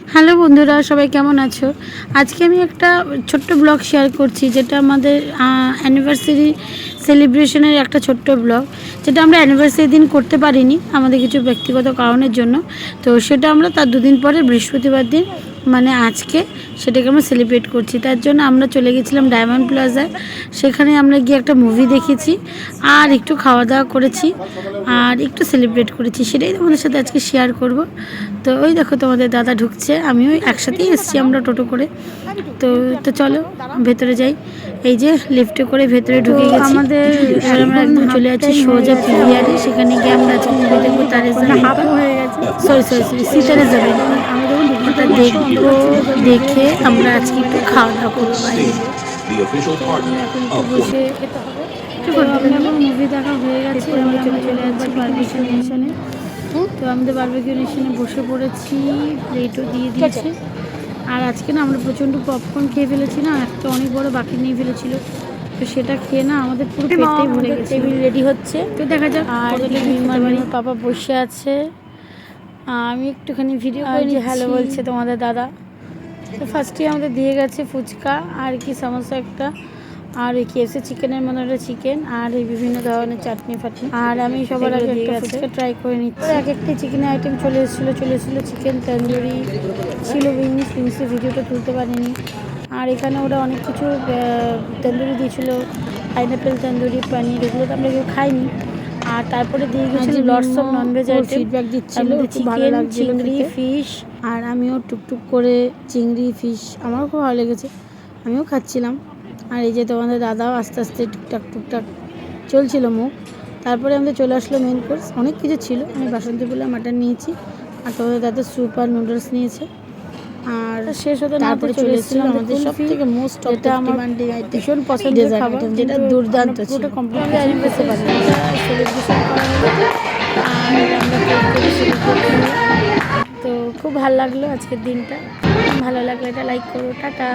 Hello বন্ধুরা, সবাই কেমন আছো? আজকে আমি একটা ছোট্ট ব্লগ শেয়ার করছি, যেটা আমাদের অ্যানিভার্সারি সেলিব্রেশনের একটা ছোট্ট ব্লগ, যেটা আমরা অ্যানিভার্সারি দিন করতে পারিনি আমাদের কিছু ব্যক্তিগত কারণের জন্য। তো সেটা আমরা তার দুদিন পরে বৃহস্পতিবার দিন মানে আজকে সেটাকে আমরা সেলিব্রেট করছি। তার জন্য আমরা চলে গেছিলাম ডায়মন্ড প্লাজায়। সেখানে আমরা গিয়ে একটা মুভি দেখেছি আর একটু খাওয়া দাওয়া করেছি আর একটু সেলিব্রেট করেছি, সেটাই তোমাদের সাথে আজকে শেয়ার করব। তো ওই দেখো তোমাদের দাদা ঢুকছে, আমিও একসাথেই এসেছি আমরা টোটো করে। তো তো চলো ভেতরে যাই। এই যে লিফটে করে ভেতরে ঢুকে গেছি। আমাদের আমরা একদম চলে যাচ্ছি সোজা পিভিআরে। সেখানে গিয়ে আমরা আজকে মুভি দেখবো সরি সিতারে যাবেন। ওটা দেখবো, দেখে আমরা আজকে একটু খাওয়া দাওয়া করবো বাইরে। এখন একটু বসে মুভি দেখা হয়ে গেছে, আমরা চলে যাচ্ছি বারবিকিউ নেশনে। তো আমাদের বারবিকিউ নেশনে বসে পড়েছি, প্লেটও দিয়ে দিয়েছে। আর আজকে না আমরা প্রচণ্ড পপকর্ন খেয়ে ফেলেছি, না একটা অনেক বড় বাকি নিয়ে ফেলেছিল। তো সেটা খেয়ে না আমাদের পুরো পেটটাই ভরে গেছে। টেবিল রেডি হচ্ছে, তো দেখা যাক। আর আমার পাপা বসে আছে, আমি একটুখানি ভিডিও করে হ্যালো বলছে তোমাদের দাদা। তো ফার্স্টে আমাদের দিয়ে গেছে ফুচকা আর কি সমোসা একটা, আর ওই কেএফসি চিকেনের মতো একটা চিকেন, আর এই বিভিন্ন ধরনের চাটনি ফাটনি। আর আমি সবার আগে একটা ফুচকা ট্রাই করে নিচ্ছি। এক একটা চিকেনের আইটেম চলে এসেছিলো চিকেন তন্দুরি ছিল, উইংসের ভিডিওটা তুলতে পারিনি। আর এখানে ওরা অনেক কিছু তন্দুরি দিয়েছিলো, পাইনাপেল তন্দুরি, পনির, এগুলো তো আমরা কেউ খাইনি। আর তারপরে দিয়ে গেছিলো lots of non veg item, feedback দিচ্ছিলো চিকেন, চিংড়ি, ফিশ। আর আমিও টুকটুক করে চিংড়ি, ফিশ আমারও খুব ভালো লেগেছে, আমিও খাচ্ছিলাম। আর এই যে তোমাদের দাদাও আস্তে আস্তে টুকটাক চলছিল মুখ। তারপরে আমাদের চলে আসলো মেন কোর্স, অনেক কিছু ছিল। আমি বাসন্তী পোলাও মাটন নিয়েছি, আর তোমাদের দাদা স্যুপ আর নুডলস নিয়েছে। আর শেষ হতে তারপরে চলে এসেছিলো আমাদের সব থেকে মোস্ট এটা আমার ভীষণ পছন্দের খাবার, যেটা দুর্দান্ত ছিল। কমপ্লিট করতে পারি সেলিব্রেশন করা হলো, আর আমরা তো খুব ভালো লাগলো আজকের দিনটা। ভালো লাগলে এটা লাইক করো, টাটা।